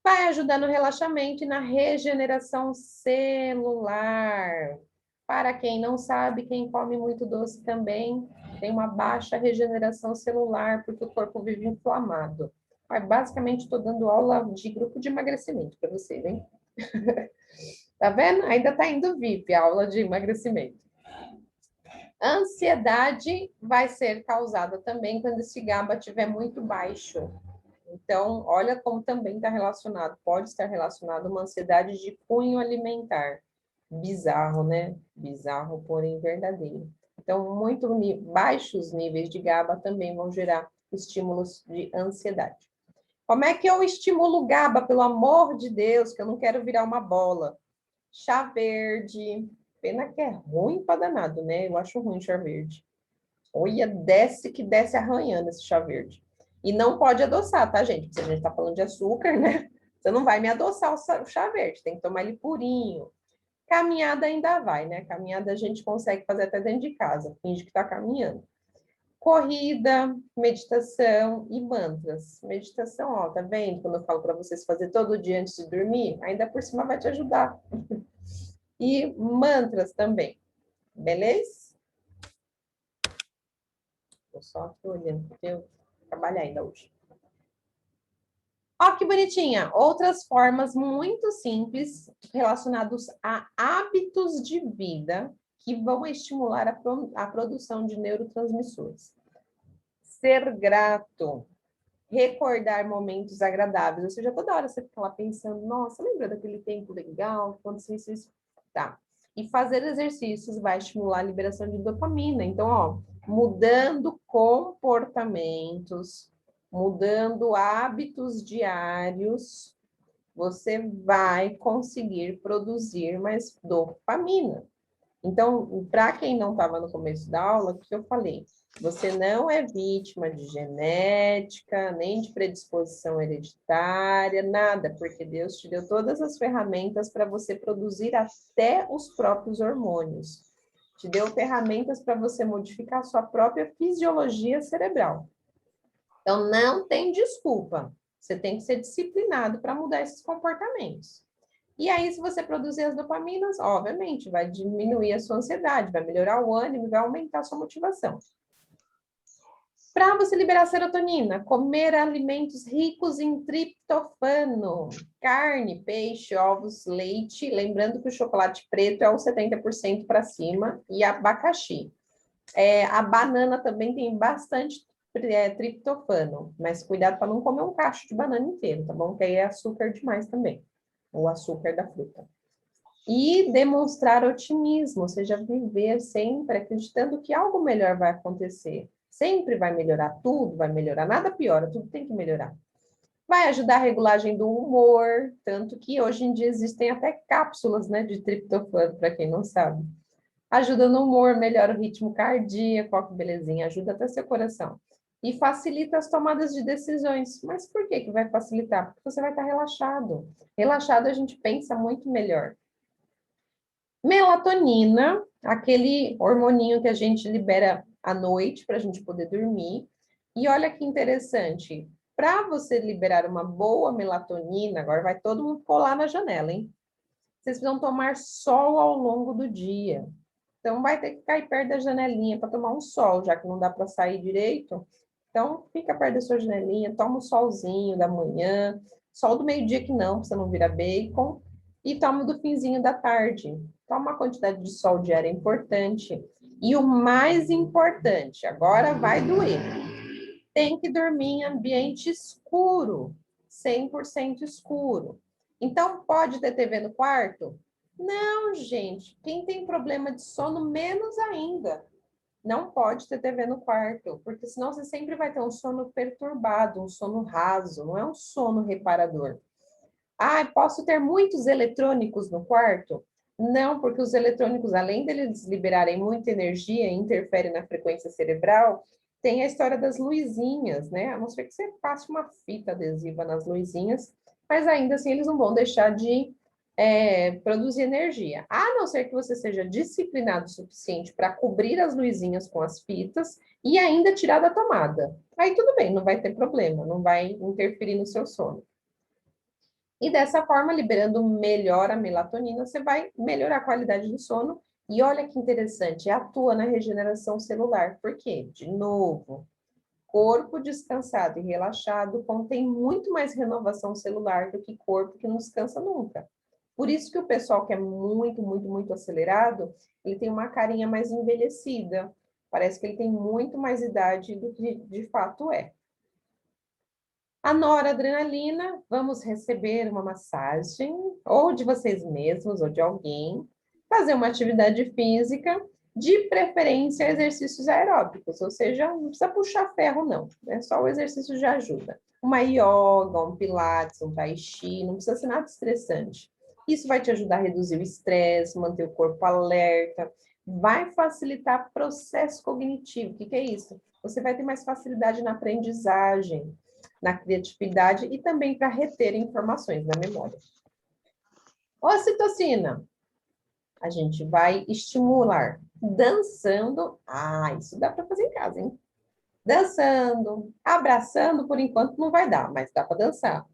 Vai ajudar no relaxamento e na regeneração celular. Para quem não sabe, quem come muito doce também tem uma baixa regeneração celular, porque o corpo vive inflamado. Basicamente, estou dando aula de grupo de emagrecimento para vocês, hein? Tá vendo? Ainda está indo VIP, a aula de emagrecimento. Ansiedade vai ser causada também quando esse GABA estiver muito baixo. Então, olha como também está relacionado, pode estar relacionado a uma ansiedade de cunho alimentar. Bizarro, né? Bizarro, porém verdadeiro. Então, muito baixos níveis de GABA também vão gerar estímulos de ansiedade. Como é que eu estimulo o GABA, pelo amor de Deus, que eu não quero virar uma bola? Chá verde. Pena que é ruim para danado, né? Eu acho ruim chá verde. Olha, desce que desce arranhando esse chá verde. E não pode adoçar, tá, gente? Porque se a gente tá falando de açúcar, né? Você não vai me adoçar o chá verde, tem que tomar ele purinho. Caminhada ainda vai, né? Caminhada a gente consegue fazer até dentro de casa, finge que tá caminhando. Corrida, meditação e mantras. Meditação, ó, tá vendo? Quando eu falo para vocês fazer todo dia antes de dormir, ainda por cima vai te ajudar. E mantras também, beleza? Estou só aqui olhando, porque eu trabalho ainda hoje. Ó, que bonitinha! Outras formas muito simples relacionadas a hábitos de vida que vão estimular a produção de neurotransmissores. Ser grato, recordar momentos agradáveis. Ou seja, toda hora você fica lá pensando, nossa, lembra daquele tempo legal, aconteceu isso? Tá. E fazer exercícios vai estimular a liberação de dopamina. Então, ó, mudando comportamentos, mudando hábitos diários, você vai conseguir produzir mais dopamina. Então, para quem não estava no começo da aula, o que eu falei? Você não é vítima de genética, nem de predisposição hereditária, nada, porque Deus te deu todas as ferramentas para você produzir até os próprios hormônios. Te deu ferramentas para você modificar a sua própria fisiologia cerebral. Então, não tem desculpa. Você tem que ser disciplinado para mudar esses comportamentos. E aí, se você produzir as dopaminas, obviamente, vai diminuir a sua ansiedade, vai melhorar o ânimo, vai aumentar a sua motivação. Para você liberar serotonina, comer alimentos ricos em triptofano, carne, peixe, ovos, leite, lembrando que o chocolate preto é o 70% para cima, e abacaxi. A banana também tem bastante triptofano, mas cuidado para não comer um cacho de banana inteiro, tá bom? Que aí é açúcar demais também, o açúcar da fruta. E demonstrar otimismo, ou seja, viver sempre acreditando que algo melhor vai acontecer. Sempre vai melhorar, tudo vai melhorar, nada piora, tudo tem que melhorar. Vai ajudar a regulagem do humor, tanto que hoje em dia existem até cápsulas, né, de triptofano, para quem não sabe. Ajuda no humor, melhora o ritmo cardíaco, ó, que belezinha, ajuda até seu coração. e facilita as tomadas de decisões. Mas por que que vai facilitar? Porque você vai estar relaxado. Relaxado, a gente pensa muito melhor. Melatonina, aquele hormoninho que a gente libera à noite para a gente poder dormir. E olha que interessante, para você liberar uma boa melatonina, agora vai todo mundo colar na janela, hein? Vocês precisam tomar sol ao longo do dia. Então, vai ter que cair perto da janelinha para tomar um sol, já que não dá para sair direito. Então, fica perto da sua janelinha, toma um solzinho da manhã, sol do meio-dia que não, para você não virar bacon, e toma do finzinho da tarde. Toma uma quantidade de sol diária importante. E o mais importante, agora vai doer. Tem que dormir em ambiente escuro, 100% escuro. Então, pode ter TV no quarto? Não, gente. Quem tem problema de sono, menos ainda. Não pode ter TV no quarto, porque senão você sempre vai ter um sono perturbado, um sono raso, não é um sono reparador. Ah, posso ter muitos eletrônicos no quarto? Não, porque os eletrônicos, além deles liberarem muita energia e interferem na frequência cerebral, tem a história das luzinhas, né? A não ser que você passe uma fita adesiva nas luzinhas, mas ainda assim eles não vão deixar de produzir energia. A não ser que você seja disciplinado o suficiente para cobrir as luzinhas com as fitas e ainda tirar da tomada. Aí tudo bem, não vai ter problema, não vai interferir no seu sono. E dessa forma, liberando melhor a melatonina, você vai melhorar a qualidade do sono. E olha que interessante, atua na regeneração celular. Por quê? De novo, corpo descansado e relaxado contém muito mais renovação celular do que corpo que não descansa nunca. Por isso que o pessoal que é muito, muito, muito acelerado, ele tem uma carinha mais envelhecida. Parece que ele tem muito mais idade do que de fato é. A noradrenalina, vamos receber uma massagem, ou de vocês mesmos, ou de alguém, fazer uma atividade física, de preferência exercícios aeróbicos, ou seja, não precisa puxar ferro, não, né? Só o exercício já ajuda. Uma yoga, um pilates, um tai chi, não precisa ser nada estressante. Isso vai te ajudar a reduzir o estresse, manter o corpo alerta, vai facilitar o processo cognitivo. O que é isso? Você vai ter mais facilidade na aprendizagem, na criatividade e também para reter informações na memória. Ocitocina, a gente vai estimular dançando. Ah, isso dá para fazer em casa, hein? Dançando, abraçando, por enquanto não vai dar, mas dá para dançar.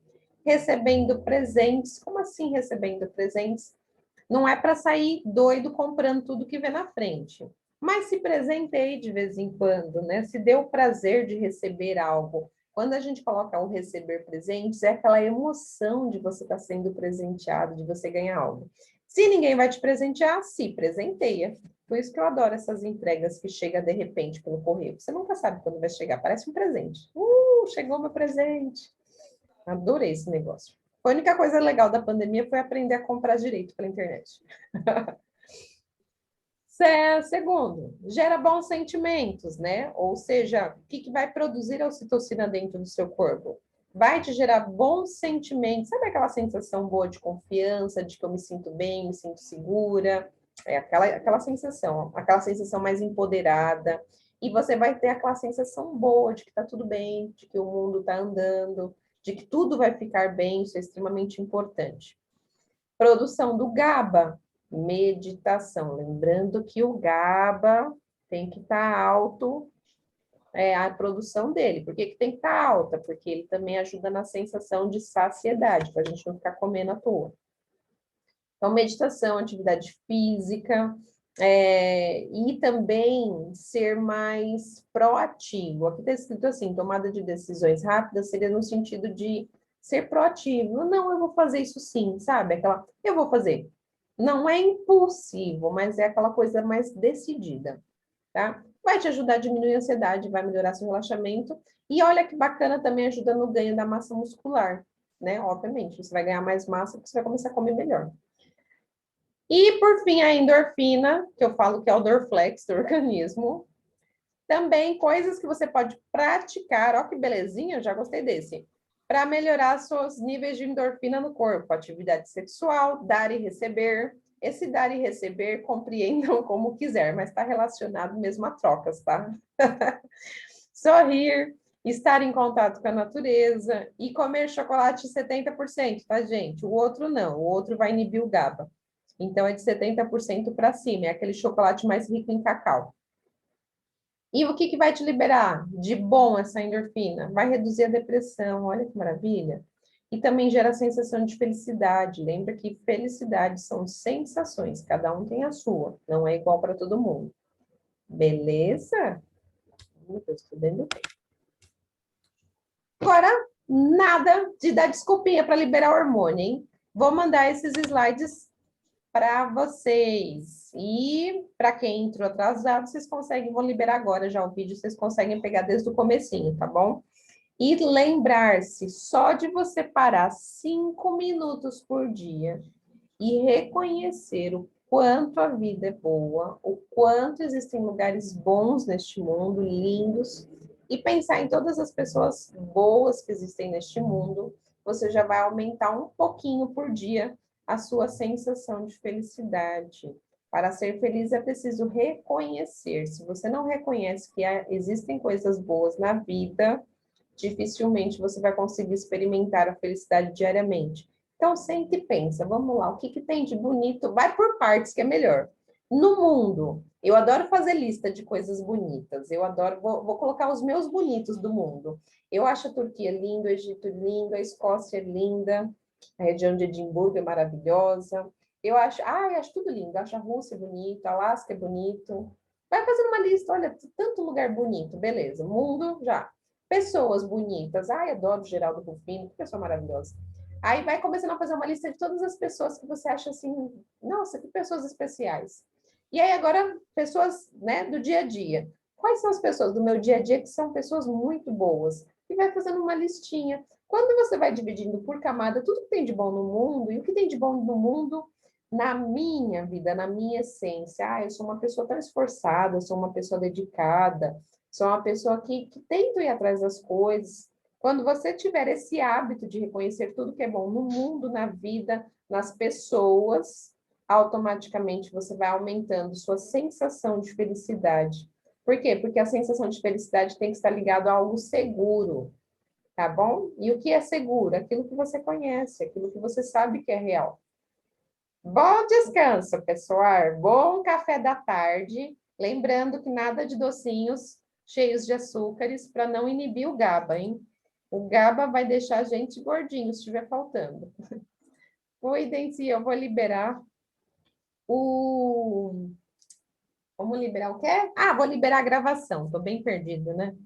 Recebendo presentes. Como assim recebendo presentes? Não é para sair doido comprando tudo que vê na frente. Mas se presenteie de vez em quando, né? Se dê o prazer de receber algo. Quando a gente coloca o receber presentes, é aquela emoção de você estar sendo presenteado, de você ganhar algo. Se ninguém vai te presentear, se presenteia. Por isso que eu adoro essas entregas que chegam de repente pelo correio. Você nunca sabe quando vai chegar, parece um presente. Chegou meu presente. Adorei esse negócio. A única coisa legal da pandemia foi aprender a comprar direito pela internet. Segundo, gera bons sentimentos, né? Ou seja, o que vai produzir a ocitocina dentro do seu corpo? Vai te gerar bons sentimentos. Sabe aquela sensação boa de confiança, de que eu me sinto bem, me sinto segura? É aquela sensação mais empoderada. E você vai ter aquela sensação boa de que tá tudo bem, de que o mundo tá andando, de que tudo vai ficar bem, isso é extremamente importante. Produção do GABA, meditação. Lembrando que o GABA tem que estar alto, a produção dele. Por que que tem que estar alta? Porque ele também ajuda na sensação de saciedade, para a gente não ficar comendo à toa. Então, meditação, atividade física, e também ser mais proativo. Aqui está escrito assim, tomada de decisões rápidas seria no sentido de ser proativo. Não, eu vou fazer isso sim, sabe? Eu vou fazer. Não é impulsivo, mas é aquela coisa mais decidida, tá? Vai te ajudar a diminuir a ansiedade, vai melhorar seu relaxamento. E olha que bacana, também ajuda no ganho da massa muscular, né? Obviamente, você vai ganhar mais massa porque você vai começar a comer melhor. E, por fim, a endorfina, que eu falo que é o Dorflex do organismo. Também coisas que você pode praticar, ó que belezinha, eu já gostei desse, para melhorar seus níveis de endorfina no corpo. Atividade sexual, dar e receber. Esse dar e receber, compreendam como quiser, mas está relacionado mesmo a trocas, tá? Sorrir, estar em contato com a natureza e comer chocolate 70%, tá, gente? O outro não, o outro vai inibir o GABA. Então, é de 70% para cima, é aquele chocolate mais rico em cacau. E o que, que vai te liberar de bom essa endorfina? Vai reduzir a depressão, olha que maravilha. E também gera a sensação de felicidade. Lembra que felicidade são sensações, cada um tem a sua, não é igual para todo mundo. Beleza? Meu Deus, tô dentro do tempo. Agora, nada de dar desculpinha para liberar hormônio, hein? Vou mandar esses slides para vocês. E para quem entrou atrasado, vocês conseguem, vou liberar agora já o vídeo, vocês conseguem pegar desde o comecinho, tá bom? E lembrar-se só de você parar 5 minutos por dia e reconhecer o quanto a vida é boa, o quanto existem lugares bons neste mundo, lindos, e pensar em todas as pessoas boas que existem neste mundo, você já vai aumentar um pouquinho por dia a sua sensação de felicidade. Para ser feliz é preciso reconhecer. Se você não reconhece que existem coisas boas na vida, dificilmente você vai conseguir experimentar a felicidade diariamente. Então, sente e pensa, vamos lá, o que, que tem de bonito? Vai por partes, que é melhor. No mundo, eu adoro fazer lista de coisas bonitas, eu adoro, vou colocar os meus bonitos do mundo. Eu acho a Turquia lindo, o Egito lindo, a Escócia é linda, a região de Edimburgo é maravilhosa. Eu acho tudo lindo, acho a Rússia bonita, a Alasca é bonito. Vai fazendo uma lista, olha, tanto lugar bonito, beleza. Mundo, já. Pessoas bonitas, adoro Geraldo Rufino, que pessoa maravilhosa. Aí vai começando a fazer uma lista de todas as pessoas que você acha assim, nossa, que pessoas especiais. E aí agora, pessoas, né, do dia a dia. Quais são as pessoas do meu dia a dia que são pessoas muito boas? E vai fazendo uma listinha. Quando você vai dividindo por camada tudo que tem de bom no mundo, e o que tem de bom no mundo na minha vida, na minha essência. Eu sou uma pessoa tão esforçada, eu sou uma pessoa dedicada, sou uma pessoa que tenta ir atrás das coisas. Quando você tiver esse hábito de reconhecer tudo que é bom no mundo, na vida, nas pessoas, automaticamente você vai aumentando sua sensação de felicidade. Por quê? Porque a sensação de felicidade tem que estar ligada a algo seguro, tá bom? E o que é seguro? Aquilo que você conhece, aquilo que você sabe que é real. Bom descanso, pessoal. Bom café da tarde. Lembrando que nada de docinhos cheios de açúcares para não inibir o GABA, hein? O GABA vai deixar a gente gordinho se estiver faltando. Cuidem-se, eu vou liberar o. Vamos liberar o quê? Vou liberar a gravação. Estou bem perdido, né?